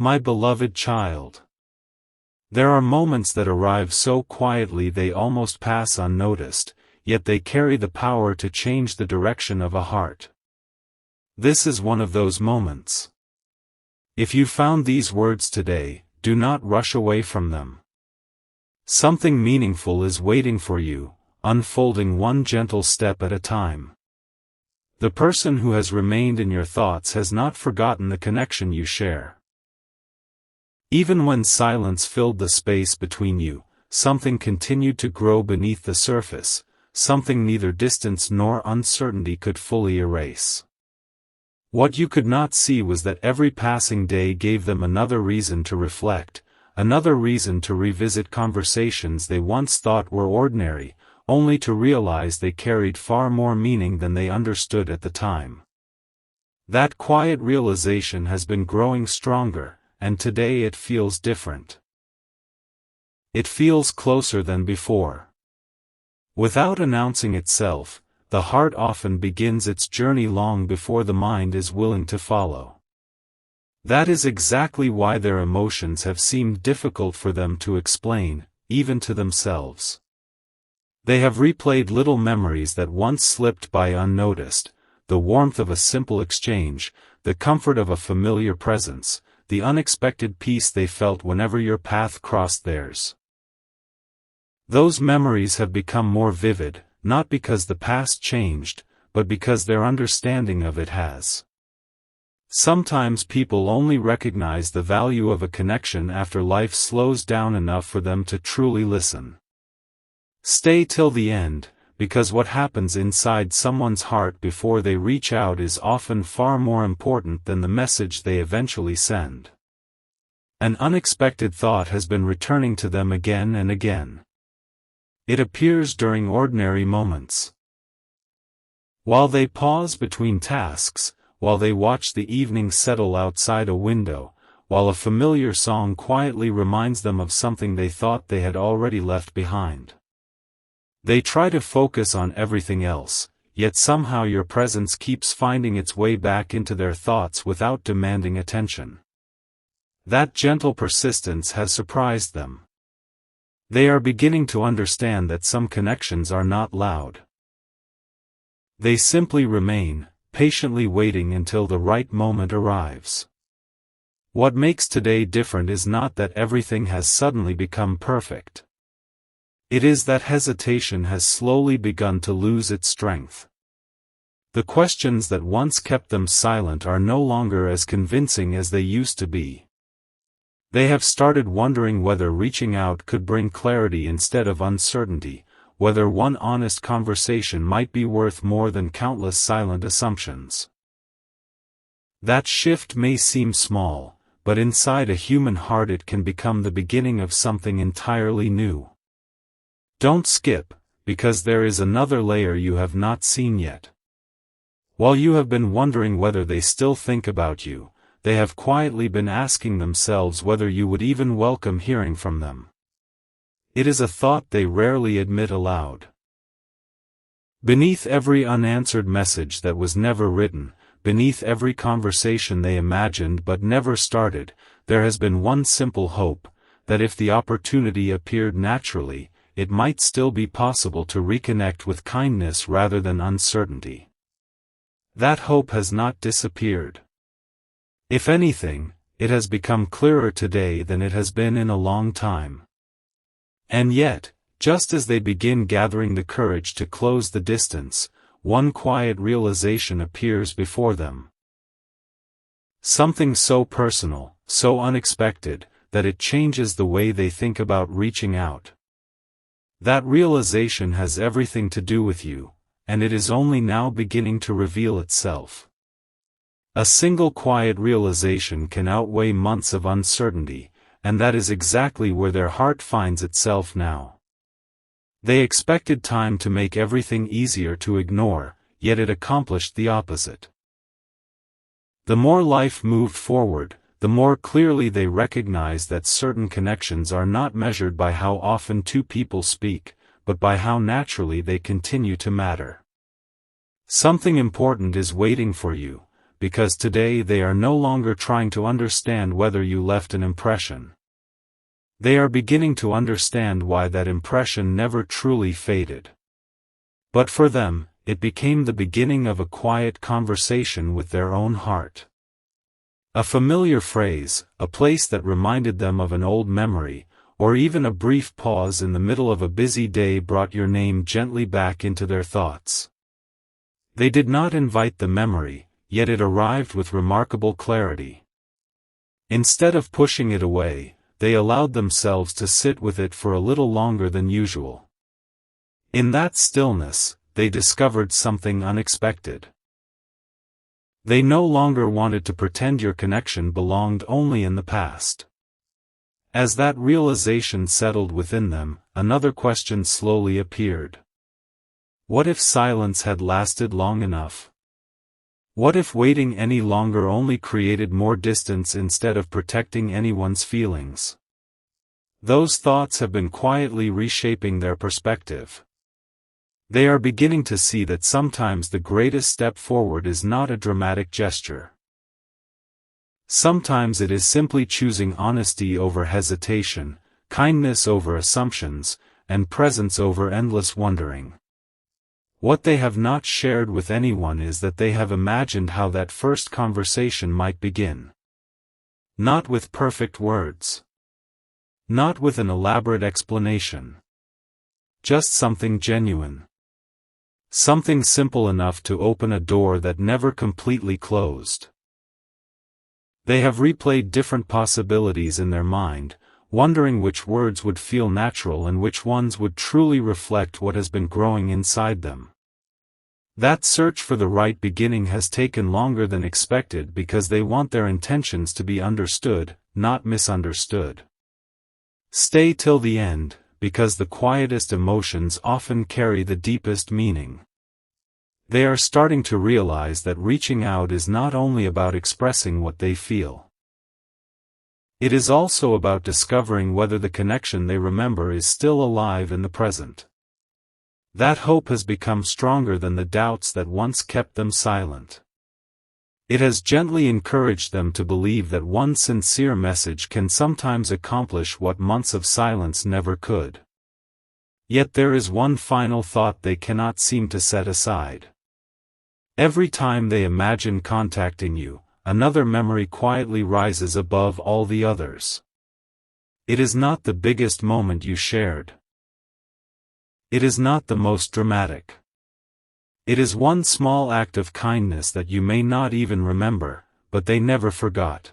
My beloved child. There are moments that arrive so quietly they almost pass unnoticed, yet they carry the power to change the direction of a heart. This is one of those moments. If you found these words today, do not rush away from them. Something meaningful is waiting for you, unfolding one gentle step at a time. The person who has remained in your thoughts has not forgotten the connection you share. Even when silence filled the space between you, something continued to grow beneath the surface, something neither distance nor uncertainty could fully erase. What you could not see was that every passing day gave them another reason to reflect, another reason to revisit conversations they once thought were ordinary, only to realize they carried far more meaning than they understood at the time. That quiet realization has been growing stronger, and today it feels different. It feels closer than before. Without announcing itself, the heart often begins its journey long before the mind is willing to follow. That is exactly why their emotions have seemed difficult for them to explain, even to themselves. They have replayed little memories that once slipped by unnoticed, the warmth of a simple exchange, the comfort of a familiar presence, the unexpected peace they felt whenever your path crossed theirs. Those memories have become more vivid, not because the past changed, but because their understanding of it has. Sometimes people only recognize the value of a connection after life slows down enough for them to truly listen. Stay till the end, because what happens inside someone's heart before they reach out is often far more important than the message they eventually send. An unexpected thought has been returning to them again and again. It appears during ordinary moments. While they pause between tasks, while they watch the evening settle outside a window, while a familiar song quietly reminds them of something they thought they had already left behind. They try to focus on everything else, yet somehow your presence keeps finding its way back into their thoughts without demanding attention. That gentle persistence has surprised them. They are beginning to understand that some connections are not loud. They simply remain, patiently waiting until the right moment arrives. What makes today different is not that everything has suddenly become perfect. It is that hesitation has slowly begun to lose its strength. The questions that once kept them silent are no longer as convincing as they used to be. They have started wondering whether reaching out could bring clarity instead of uncertainty, whether one honest conversation might be worth more than countless silent assumptions. That shift may seem small, but inside a human heart it can become the beginning of something entirely new. Don't skip, because there is another layer you have not seen yet. While you have been wondering whether they still think about you, they have quietly been asking themselves whether you would even welcome hearing from them. It is a thought they rarely admit aloud. Beneath every unanswered message that was never written, beneath every conversation they imagined but never started, there has been one simple hope, that if the opportunity appeared naturally, it might still be possible to reconnect with kindness rather than uncertainty. That hope has not disappeared. If anything, it has become clearer today than it has been in a long time. And yet, just as they begin gathering the courage to close the distance, one quiet realization appears before them. Something so personal, so unexpected, that it changes the way they think about reaching out. That realization has everything to do with you, and it is only now beginning to reveal itself. A single quiet realization can outweigh months of uncertainty, and that is exactly where their heart finds itself now. They expected time to make everything easier to ignore, yet it accomplished the opposite. The more life moved forward, the more clearly they recognized that certain connections are not measured by how often two people speak, but by how naturally they continue to matter. Something important is waiting for you, because today they are no longer trying to understand whether you left an impression. They are beginning to understand why that impression never truly faded. But for them, it became the beginning of a quiet conversation with their own heart. A familiar phrase, a place that reminded them of an old memory, or even a brief pause in the middle of a busy day brought your name gently back into their thoughts. They did not invite the memory, yet it arrived with remarkable clarity. Instead of pushing it away, they allowed themselves to sit with it for a little longer than usual. In that stillness, they discovered something unexpected. They no longer wanted to pretend your connection belonged only in the past. As that realization settled within them, another question slowly appeared. What if silence had lasted long enough? What if waiting any longer only created more distance instead of protecting anyone's feelings? Those thoughts have been quietly reshaping their perspective. They are beginning to see that sometimes the greatest step forward is not a dramatic gesture. Sometimes it is simply choosing honesty over hesitation, kindness over assumptions, and presence over endless wondering. What they have not shared with anyone is that they have imagined how that first conversation might begin. Not with perfect words. Not with an elaborate explanation. Just something genuine. Something simple enough to open a door that never completely closed. They have replayed different possibilities in their mind, wondering which words would feel natural and which ones would truly reflect what has been growing inside them. That search for the right beginning has taken longer than expected because they want their intentions to be understood, not misunderstood. Stay till the end, because the quietest emotions often carry the deepest meaning. They are starting to realize that reaching out is not only about expressing what they feel. It is also about discovering whether the connection they remember is still alive in the present. That hope has become stronger than the doubts that once kept them silent. It has gently encouraged them to believe that one sincere message can sometimes accomplish what months of silence never could. Yet there is one final thought they cannot seem to set aside. Every time they imagine contacting you, another memory quietly rises above all the others. It is not the biggest moment you shared. It is not the most dramatic. It is one small act of kindness that you may not even remember, but they never forgot.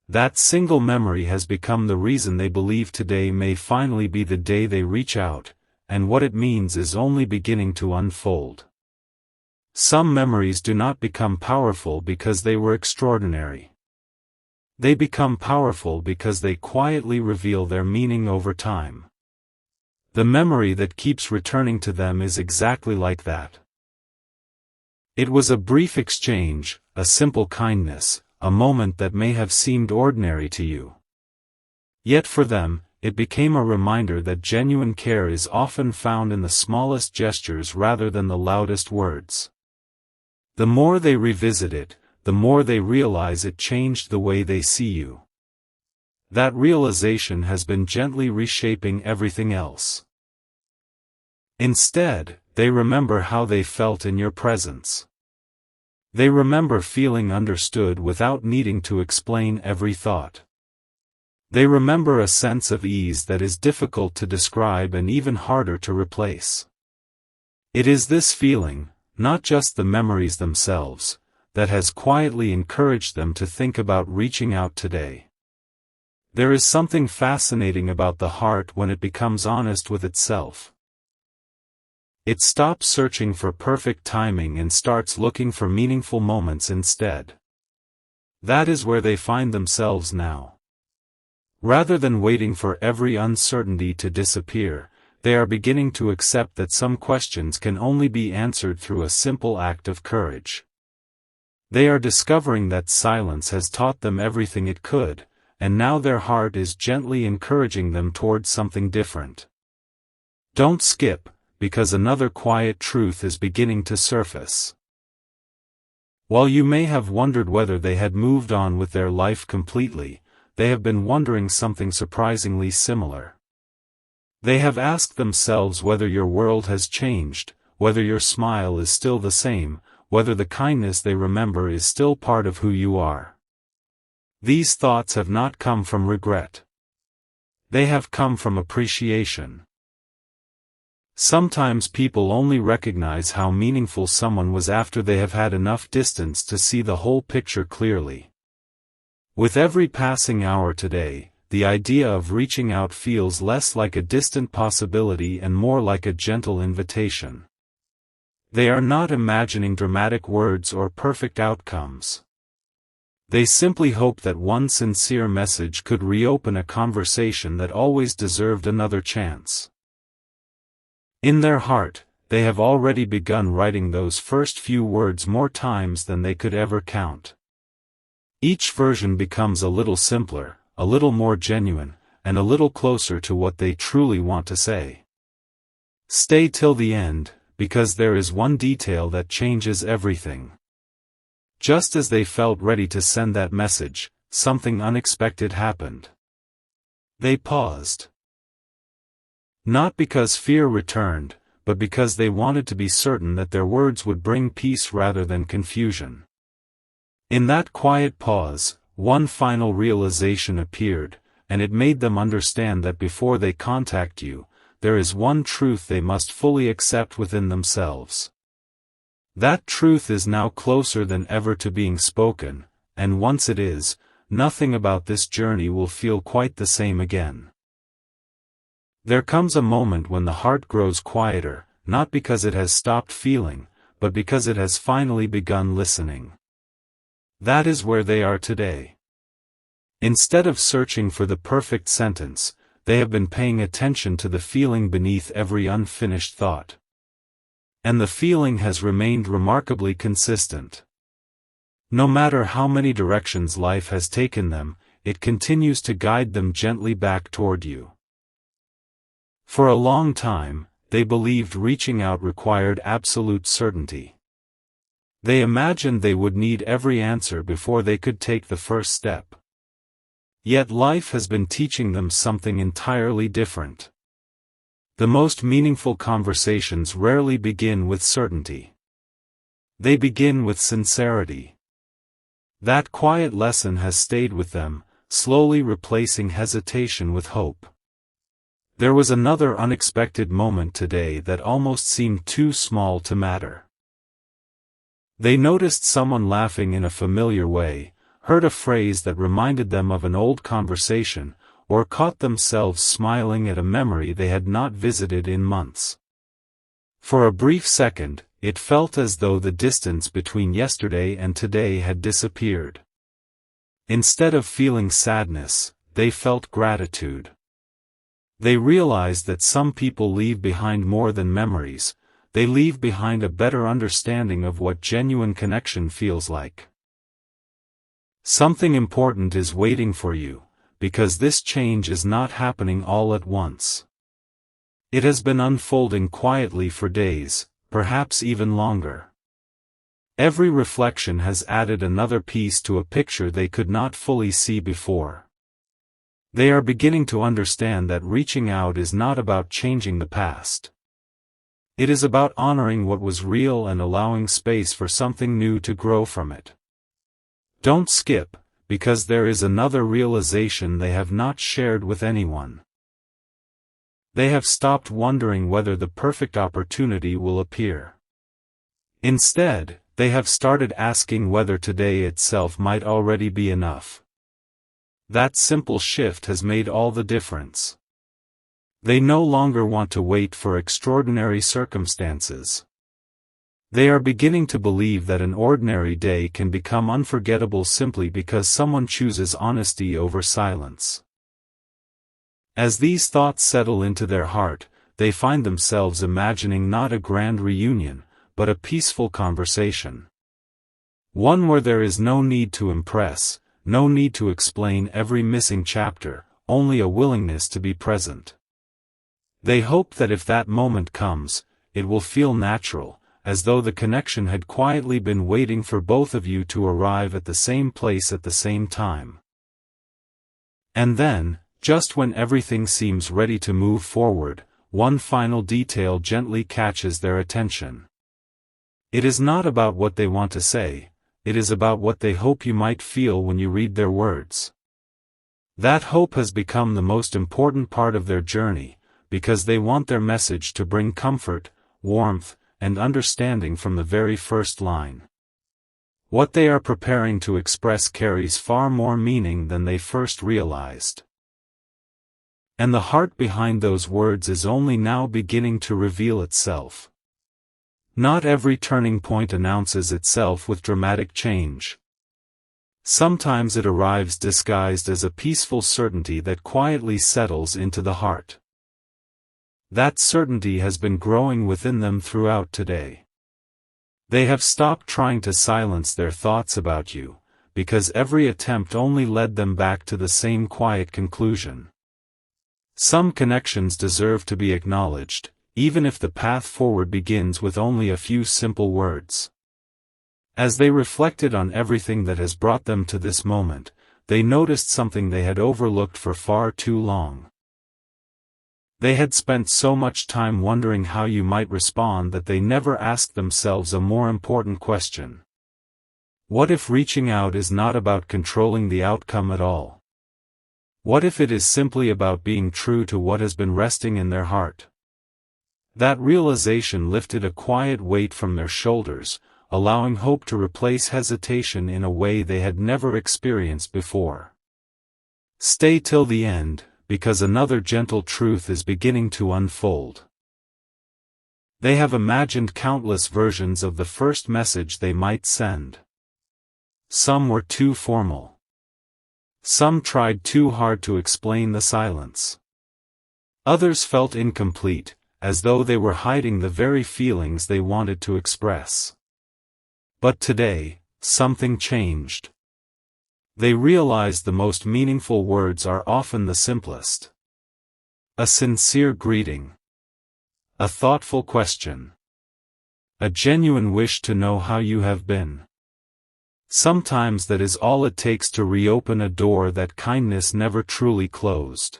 That single memory has become the reason they believe today may finally be the day they reach out, and what it means is only beginning to unfold. Some memories do not become powerful because they were extraordinary. They become powerful because they quietly reveal their meaning over time. The memory that keeps returning to them is exactly like that. It was a brief exchange, a simple kindness, a moment that may have seemed ordinary to you. Yet for them, it became a reminder that genuine care is often found in the smallest gestures rather than the loudest words. The more they revisit it, the more they realize it changed the way they see you. That realization has been gently reshaping everything else. Instead, they remember how they felt in your presence. They remember feeling understood without needing to explain every thought. They remember a sense of ease that is difficult to describe and even harder to replace. It is this feeling, not just the memories themselves, that has quietly encouraged them to think about reaching out today. There is something fascinating about the heart when it becomes honest with itself. It stops searching for perfect timing and starts looking for meaningful moments instead. That is where they find themselves now. Rather than waiting for every uncertainty to disappear, they are beginning to accept that some questions can only be answered through a simple act of courage. They are discovering that silence has taught them everything it could, and now their heart is gently encouraging them towards something different. Don't skip, because another quiet truth is beginning to surface. While you may have wondered whether they had moved on with their life completely, they have been wondering something surprisingly similar. They have asked themselves whether your world has changed, whether your smile is still the same, whether the kindness they remember is still part of who you are. These thoughts have not come from regret. They have come from appreciation. Sometimes people only recognize how meaningful someone was after they have had enough distance to see the whole picture clearly. With every passing hour today, the idea of reaching out feels less like a distant possibility and more like a gentle invitation. They are not imagining dramatic words or perfect outcomes. They simply hope that one sincere message could reopen a conversation that always deserved another chance. In their heart, they have already begun writing those first few words more times than they could ever count. Each version becomes a little simpler, a little more genuine, and a little closer to what they truly want to say. Stay till the end, because there is one detail that changes everything. Just as they felt ready to send that message, something unexpected happened. They paused. Not because fear returned, but because they wanted to be certain that their words would bring peace rather than confusion. In that quiet pause, one final realization appeared, and it made them understand that before they contact you, there is one truth they must fully accept within themselves. That truth is now closer than ever to being spoken, and once it is, nothing about this journey will feel quite the same again. There comes a moment when the heart grows quieter, not because it has stopped feeling, but because it has finally begun listening. That is where they are today. Instead of searching for the perfect sentence, they have been paying attention to the feeling beneath every unfinished thought. And the feeling has remained remarkably consistent. No matter how many directions life has taken them, it continues to guide them gently back toward you. For a long time, they believed reaching out required absolute certainty. They imagined they would need every answer before they could take the first step. Yet life has been teaching them something entirely different. The most meaningful conversations rarely begin with certainty. They begin with sincerity. That quiet lesson has stayed with them, slowly replacing hesitation with hope. There was another unexpected moment today that almost seemed too small to matter. They noticed someone laughing in a familiar way, heard a phrase that reminded them of an old conversation, or caught themselves smiling at a memory they had not visited in months. For a brief second, it felt as though the distance between yesterday and today had disappeared. Instead of feeling sadness, they felt gratitude. They realized that some people leave behind more than memories, they leave behind a better understanding of what genuine connection feels like. Something important is waiting for you, because this change is not happening all at once. It has been unfolding quietly for days, perhaps even longer. Every reflection has added another piece to a picture they could not fully see before. They are beginning to understand that reaching out is not about changing the past. It is about honoring what was real and allowing space for something new to grow from it. Don't skip, because there is another realization they have not shared with anyone. They have stopped wondering whether the perfect opportunity will appear. Instead, they have started asking whether today itself might already be enough. That simple shift has made all the difference. They no longer want to wait for extraordinary circumstances. They are beginning to believe that an ordinary day can become unforgettable simply because someone chooses honesty over silence. As these thoughts settle into their heart, they find themselves imagining not a grand reunion, but a peaceful conversation. One where there is no need to impress, no need to explain every missing chapter, only a willingness to be present. They hope that if that moment comes, it will feel natural, as though the connection had quietly been waiting for both of you to arrive at the same place at the same time. And then, just when everything seems ready to move forward, one final detail gently catches their attention. It is not about what they want to say, it is about what they hope you might feel when you read their words. That hope has become the most important part of their journey, because they want their message to bring comfort, warmth, and understanding from the very first line. What they are preparing to express carries far more meaning than they first realized. And the heart behind those words is only now beginning to reveal itself. Not every turning point announces itself with dramatic change. Sometimes it arrives disguised as a peaceful certainty that quietly settles into the heart. That certainty has been growing within them throughout today. They have stopped trying to silence their thoughts about you, because every attempt only led them back to the same quiet conclusion. Some connections deserve to be acknowledged, even if the path forward begins with only a few simple words. As they reflected on everything that has brought them to this moment, they noticed something they had overlooked for far too long. They had spent so much time wondering how you might respond that they never asked themselves a more important question. What if reaching out is not about controlling the outcome at all? What if it is simply about being true to what has been resting in their heart? That realization lifted a quiet weight from their shoulders, allowing hope to replace hesitation in a way they had never experienced before. Stay till the end, because another gentle truth is beginning to unfold. They have imagined countless versions of the first message they might send. Some were too formal. Some tried too hard to explain the silence. Others felt incomplete, as though they were hiding the very feelings they wanted to express. But today, something changed. They realized the most meaningful words are often the simplest. A sincere greeting. A thoughtful question. A genuine wish to know how you have been. Sometimes that is all it takes to reopen a door that kindness never truly closed.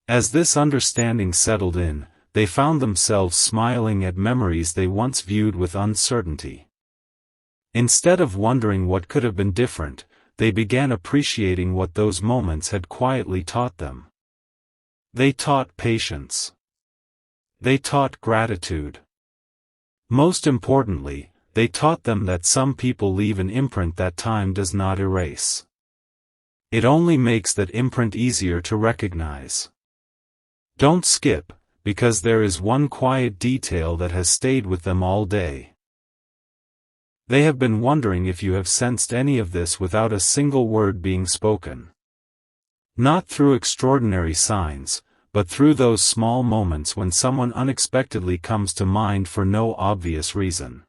As this understanding settled in, they found themselves smiling at memories they once viewed with uncertainty. Instead of wondering what could have been different, they began appreciating what those moments had quietly taught them. They taught patience. They taught gratitude. Most importantly, they taught them that some people leave an imprint that time does not erase. It only makes that imprint easier to recognize. Don't skip, because there is one quiet detail that has stayed with them all day. They have been wondering if you have sensed any of this without a single word being spoken. Not through extraordinary signs, but through those small moments when someone unexpectedly comes to mind for no obvious reason.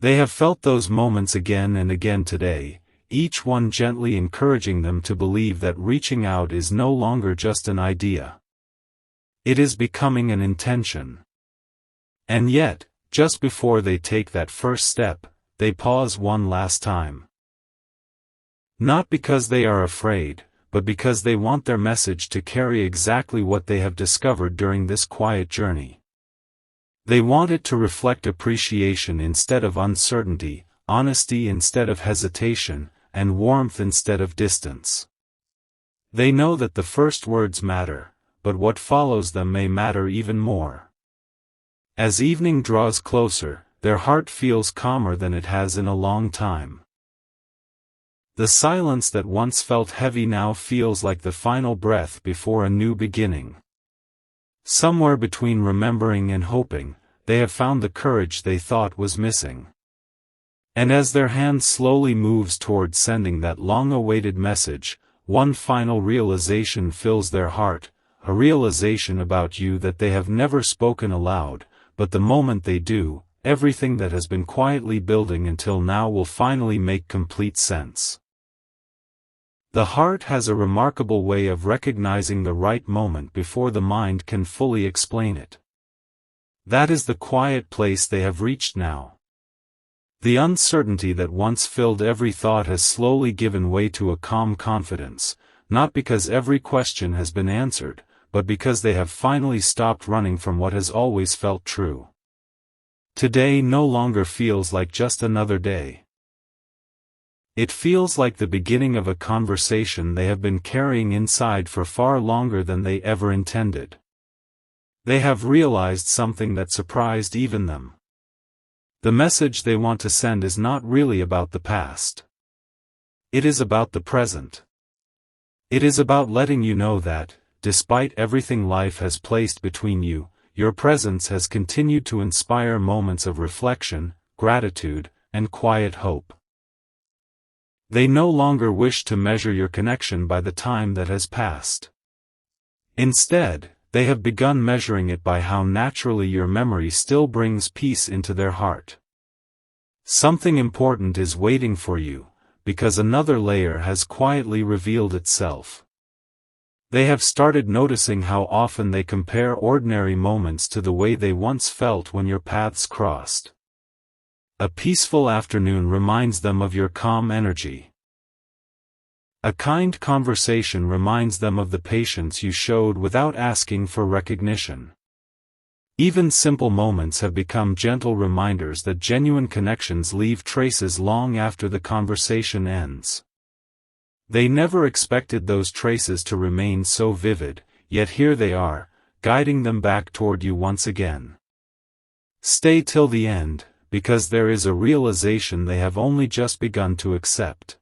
They have felt those moments again and again today, each one gently encouraging them to believe that reaching out is no longer just an idea. It is becoming an intention. And yet, just before they take that first step, they pause one last time. Not because they are afraid, but because they want their message to carry exactly what they have discovered during this quiet journey. They want it to reflect appreciation instead of uncertainty, honesty instead of hesitation, and warmth instead of distance. They know that the first words matter, but what follows them may matter even more. As evening draws closer, their heart feels calmer than it has in a long time. The silence that once felt heavy now feels like the final breath before a new beginning. Somewhere between remembering and hoping, they have found the courage they thought was missing. And as their hand slowly moves towards sending that long-awaited message, one final realization fills their heart, a realization about you that they have never spoken aloud, but the moment they do, everything that has been quietly building until now will finally make complete sense. The heart has a remarkable way of recognizing the right moment before the mind can fully explain it. That is the quiet place they have reached now. The uncertainty that once filled every thought has slowly given way to a calm confidence, not because every question has been answered, but because they have finally stopped running from what has always felt true. Today no longer feels like just another day. It feels like the beginning of a conversation they have been carrying inside for far longer than they ever intended. They have realized something that surprised even them. The message they want to send is not really about the past. It is about the present. It is about letting you know that, despite everything life has placed between you, your presence has continued to inspire moments of reflection, gratitude, and quiet hope. They no longer wish to measure your connection by the time that has passed. Instead, they have begun measuring it by how naturally your memory still brings peace into their heart. Something important is waiting for you, because another layer has quietly revealed itself. They have started noticing how often they compare ordinary moments to the way they once felt when your paths crossed. A peaceful afternoon reminds them of your calm energy. A kind conversation reminds them of the patience you showed without asking for recognition. Even simple moments have become gentle reminders that genuine connections leave traces long after the conversation ends. They never expected those traces to remain so vivid, yet here they are, guiding them back toward you once again. Stay till the end, because there is a realization they have only just begun to accept.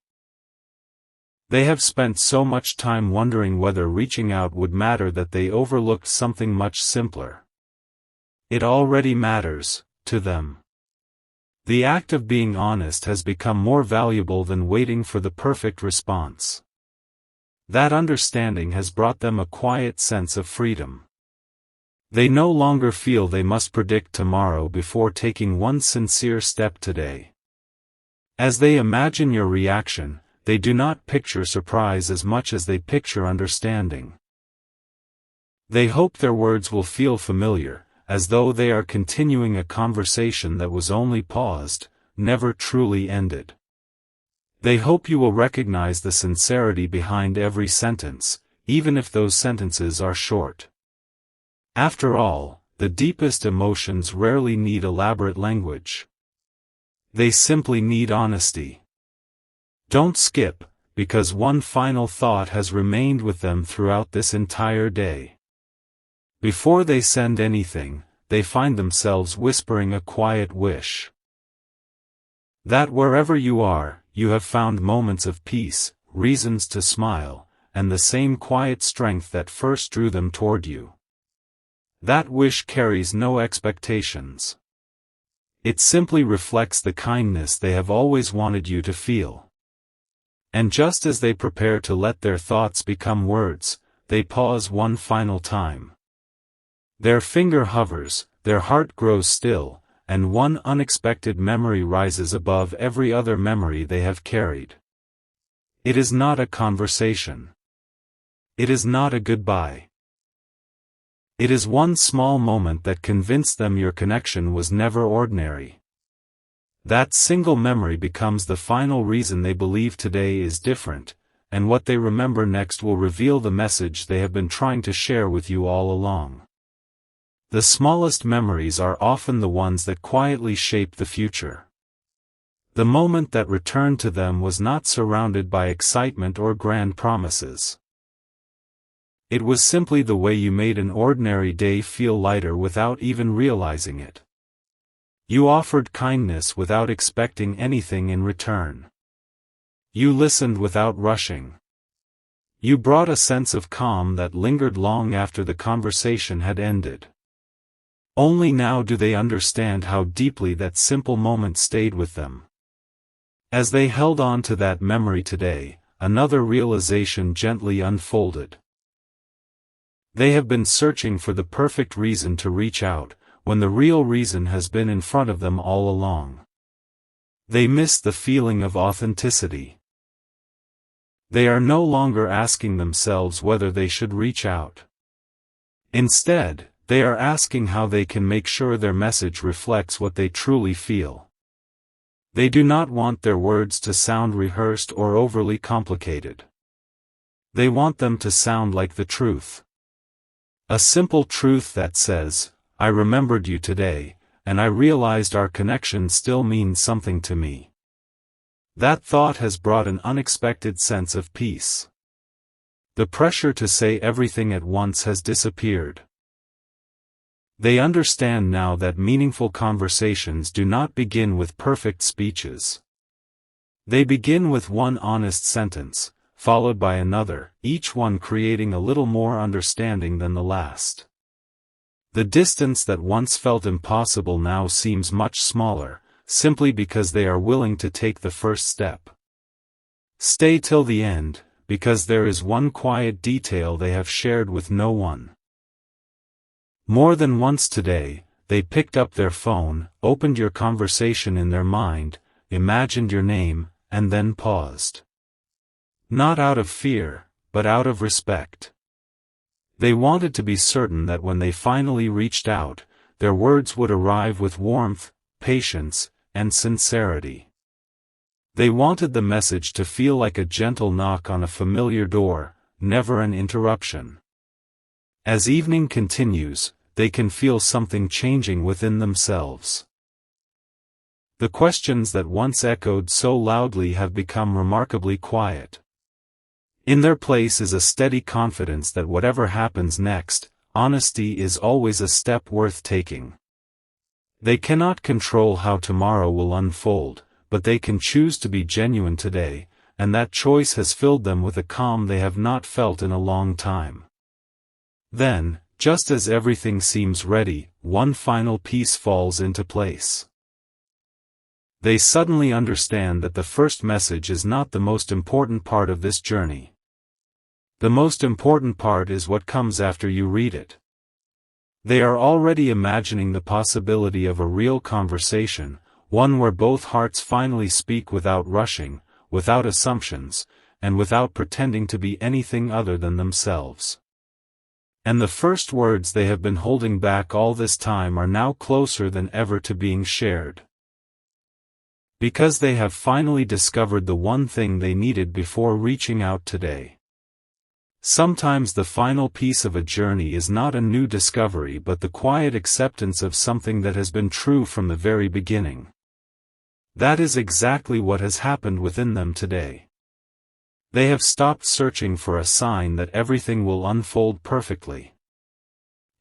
They have spent so much time wondering whether reaching out would matter that they overlooked something much simpler. It already matters, to them. The act of being honest has become more valuable than waiting for the perfect response. That understanding has brought them a quiet sense of freedom. They no longer feel they must predict tomorrow before taking one sincere step today. As they imagine your reaction, they do not picture surprise as much as they picture understanding. They hope their words will feel familiar, as though they are continuing a conversation that was only paused, never truly ended. They hope you will recognize the sincerity behind every sentence, even if those sentences are short. After all, the deepest emotions rarely need elaborate language. They simply need honesty. Don't skip, because one final thought has remained with them throughout this entire day. Before they send anything, they find themselves whispering a quiet wish. That wherever you are, you have found moments of peace, reasons to smile, and the same quiet strength that first drew them toward you. That wish carries no expectations. It simply reflects the kindness they have always wanted you to feel. And just as they prepare to let their thoughts become words, they pause one final time. Their finger hovers, their heart grows still, and one unexpected memory rises above every other memory they have carried. It is not a conversation. It is not a goodbye. It is one small moment that convinced them your connection was never ordinary. That single memory becomes the final reason they believe today is different, and what they remember next will reveal the message they have been trying to share with you all along. The smallest memories are often the ones that quietly shape the future. The moment that returned to them was not surrounded by excitement or grand promises. It was simply the way you made an ordinary day feel lighter without even realizing it. You offered kindness without expecting anything in return. You listened without rushing. You brought a sense of calm that lingered long after the conversation had ended. Only now do they understand how deeply that simple moment stayed with them. As they held on to that memory today, another realization gently unfolded. They have been searching for the perfect reason to reach out, when the real reason has been in front of them all along. They miss the feeling of authenticity. They are no longer asking themselves whether they should reach out. Instead, They are asking how they can make sure their message reflects what they truly feel. They do not want their words to sound rehearsed or overly complicated. They want them to sound like the truth. A simple truth that says, "I remembered you today, and I realized our connection still means something to me." That thought has brought an unexpected sense of peace. The pressure to say everything at once has disappeared. They understand now that meaningful conversations do not begin with perfect speeches. They begin with one honest sentence, followed by another, each one creating a little more understanding than the last. The distance that once felt impossible now seems much smaller, simply because they are willing to take the first step. Stay till the end, because there is one quiet detail they have shared with no one. More than once today, they picked up their phone, opened your conversation in their mind, imagined your name, and then paused. Not out of fear, but out of respect. They wanted to be certain that when they finally reached out, their words would arrive with warmth, patience, and sincerity. They wanted the message to feel like a gentle knock on a familiar door, never an interruption. As evening continues, they can feel something changing within themselves. The questions that once echoed so loudly have become remarkably quiet. In their place is a steady confidence that whatever happens next, honesty is always a step worth taking. They cannot control how tomorrow will unfold, but they can choose to be genuine today, and that choice has filled them with a calm they have not felt in a long time. Then, just as everything seems ready, one final piece falls into place. They suddenly understand that the first message is not the most important part of this journey. The most important part is what comes after you read it. They are already imagining the possibility of a real conversation, one where both hearts finally speak without rushing, without assumptions, and without pretending to be anything other than themselves. And the first words they have been holding back all this time are now closer than ever to being shared. Because they have finally discovered the one thing they needed before reaching out today. Sometimes the final piece of a journey is not a new discovery but the quiet acceptance of something that has been true from the very beginning. That is exactly what has happened within them today. They have stopped searching for a sign that everything will unfold perfectly.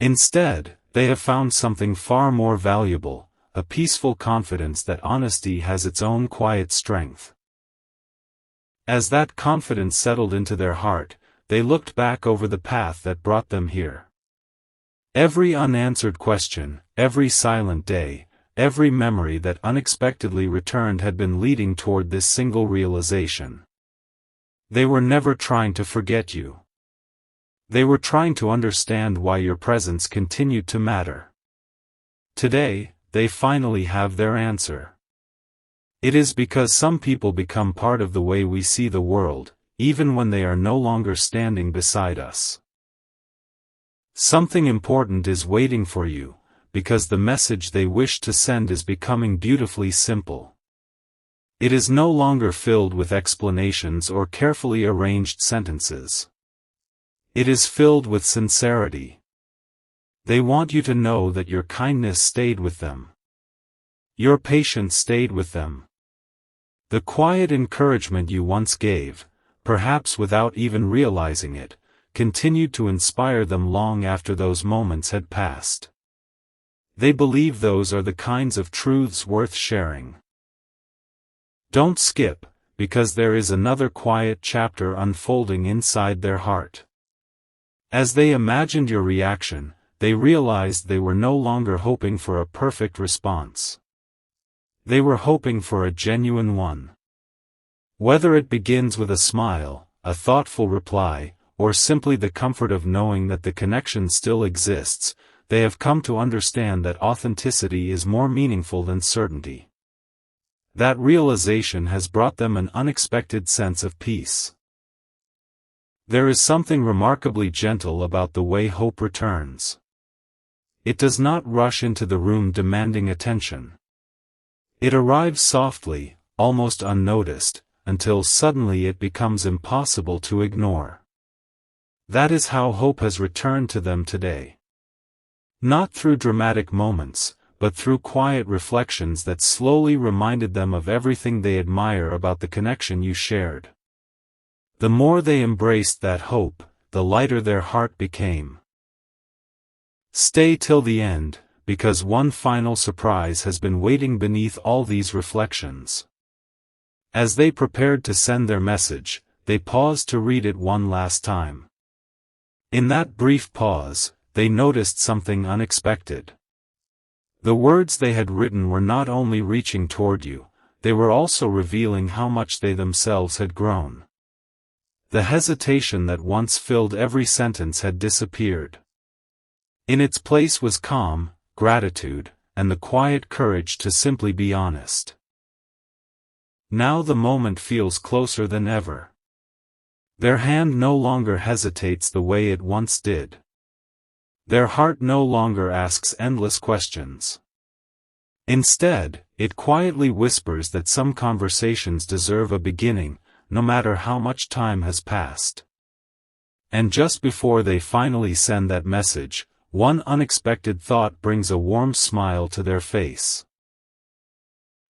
Instead, they have found something far more valuable, a peaceful confidence that honesty has its own quiet strength. As that confidence settled into their heart, they looked back over the path that brought them here. Every unanswered question, every silent day, every memory that unexpectedly returned had been leading toward this single realization. They were never trying to forget you. They were trying to understand why your presence continued to matter. Today, they finally have their answer. It is because some people become part of the way we see the world, even when they are no longer standing beside us. Something important is waiting for you, because the message they wish to send is becoming beautifully simple. It is no longer filled with explanations or carefully arranged sentences. It is filled with sincerity. They want you to know that your kindness stayed with them. Your patience stayed with them. The quiet encouragement you once gave, perhaps without even realizing it, continued to inspire them long after those moments had passed. They believe those are the kinds of truths worth sharing. Don't skip, because there is another quiet chapter unfolding inside their heart. As they imagined your reaction, they realized they were no longer hoping for a perfect response. They were hoping for a genuine one. Whether it begins with a smile, a thoughtful reply, or simply the comfort of knowing that the connection still exists, they have come to understand that authenticity is more meaningful than certainty. That realization has brought them an unexpected sense of peace. There is something remarkably gentle about the way hope returns. It does not rush into the room demanding attention. It arrives softly, almost unnoticed, until suddenly it becomes impossible to ignore. That is how hope has returned to them today. Not through dramatic moments, but through quiet reflections that slowly reminded them of everything they admire about the connection you shared. The more they embraced that hope, the lighter their heart became. Stay till the end, because one final surprise has been waiting beneath all these reflections. As they prepared to send their message, they paused to read it one last time. In that brief pause, they noticed something unexpected. The words they had written were not only reaching toward you, they were also revealing how much they themselves had grown. The hesitation that once filled every sentence had disappeared. In its place was calm, gratitude, and the quiet courage to simply be honest. Now the moment feels closer than ever. Their hand no longer hesitates the way it once did. Their heart no longer asks endless questions. Instead, it quietly whispers that some conversations deserve a beginning, no matter how much time has passed. And just before they finally send that message, one unexpected thought brings a warm smile to their face.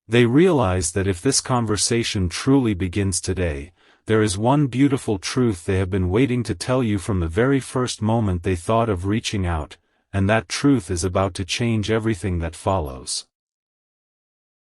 They realize that if this conversation truly begins today, there is one beautiful truth they have been waiting to tell you from the very first moment they thought of reaching out, and that truth is about to change everything that follows.